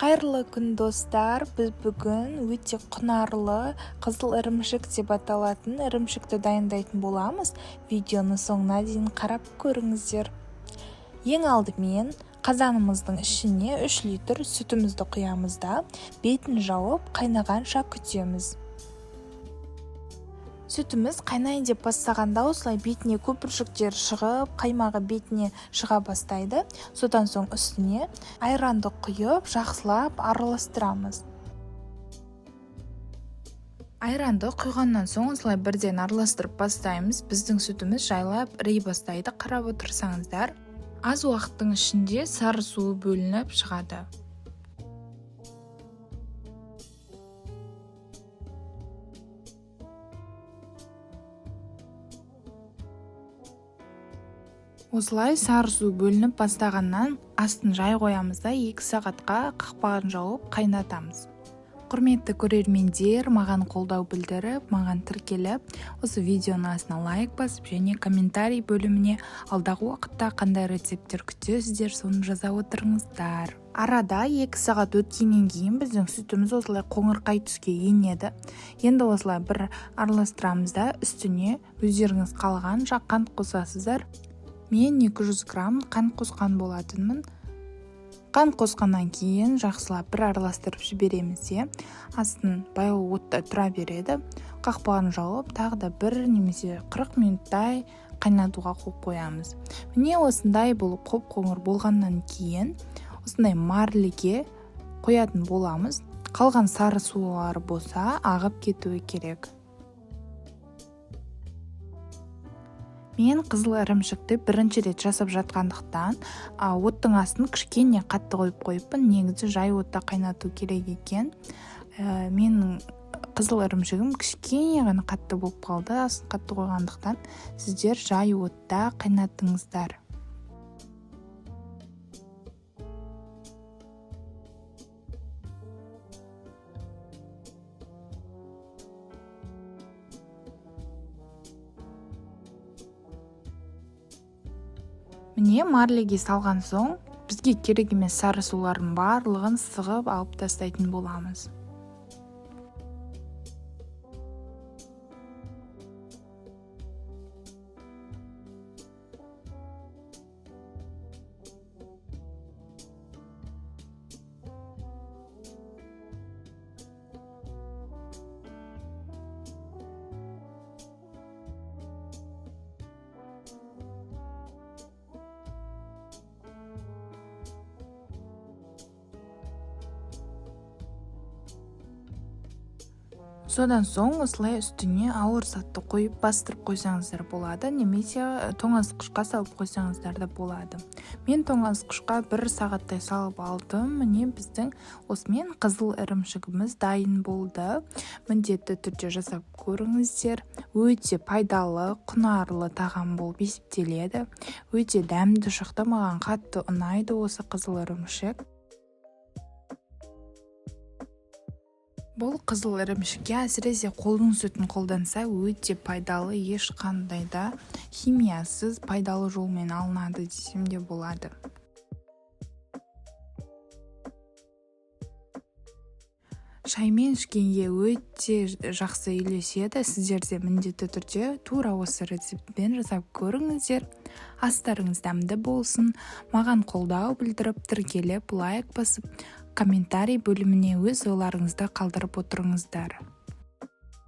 Қайырлы күн достар, біз бүгін өте құнарлы қызыл ірімшік деп аталатын ірімшікті дайындайтын боламыз. Видеоны соңына дейін қарап көріңіздер. Ең алдымен қазанымыздың ішіне 3 литр сүтімізді құямыз да бетін жауып қайнағанша күтеміз. Сүтіміз қайнайын деп бастағанда осылай бетіне көпіршіктер шығып, қаймағы бетіне шыға бастайды. Содан соң үстіне айранды құйып, жақсылап араластырамыз. Айранды құйғаннан соң осылай бірден араластырып бастаймыз. Біздің сүтіміз жайлап ірей бастайды. Қарап отырсаңыздар, аз уақыттың ішінде сары суы бөлініп шығады. Осылай сары су бөлініп бастағаннан астын жай қоямыз да 2 сағатқа қақпағын жауып қайнатамыз. Құрметті көрермендер, маған қолдау білдіріп, маған тіркеліп, осы видеоның астына лайк басып және комментарий бөліміне алдағы уақытта қандай рецепттер күтесіздер, соны жаза отырыңыздар. Арада 2 сағат өткеннен кейін біздің сүтіміз осылай қоңырқай түске енеді. Енді осылай бір араластырамыз да үстіне өздеріңіз қалаған қант қосасыздар. Мен 200 грамм қант қосқан болатынмын. Қант қосқаннан кейін жақсылап бір араластырып жібереміз. Астын баяу отта тұра береді. Қақпағын жауып, тағы да бір немесе 40 минуттай қайнатуға қойып қоямыз. Міне осындай болып қоп-қоңыр болғаннан кейін осындай марлеге қоятын боламыз. Қалған сары сулары болса ағып кетуі керек. Мен қызыл ірімшікті бірінші рет жасап жатқандықтан оттың астын кішкене қатты қойыппын. Негізі жай отта қайнату керек екен. Менің қызыл ірімшігім кішкене ғана қатты болып қалды. Астын қатты қойғандықтан сіздер жай отта қайнатыңыздар. Міне марлеге салған соң бізге керек емес сары сулардың барлығын сығып алып тастайтын боламыз. Содан соң осылай үстіне ауыр затты қойып бастырып қойсаңыздар болады, немесе тоңазытқышқа салып қойсаңыздар да болады. Мен тоңазытқышқа 1 сағаттай салып алдым. Міне біздің осымен қызыл ірімшігіміз дайын болды. Міндетті түрде жасап көріңіздер. Өте пайдалы, құнарлы тағам болып есептеледі. Өте дәмді шықты, маған қатты ұнайды осы қызыл ірімшік. Бұл қызыл ірімшікке әсіресе қолдың сүтін қолданса өте пайдалы, ешқандай да химиясыз пайдалы жолмен алынады десем де болады. Шаймен ішкенге өте жақсы үйлеседі. Сіздер де міндетті түрде тура осы рецептпен жасап көріңіздер. Астарыңыз дәмді болсын. Маған қолдау білдіріп, тіркеліп, лайк басып, комментарий бөліміне өз ойларыңызды қалдырып отырыңыздар.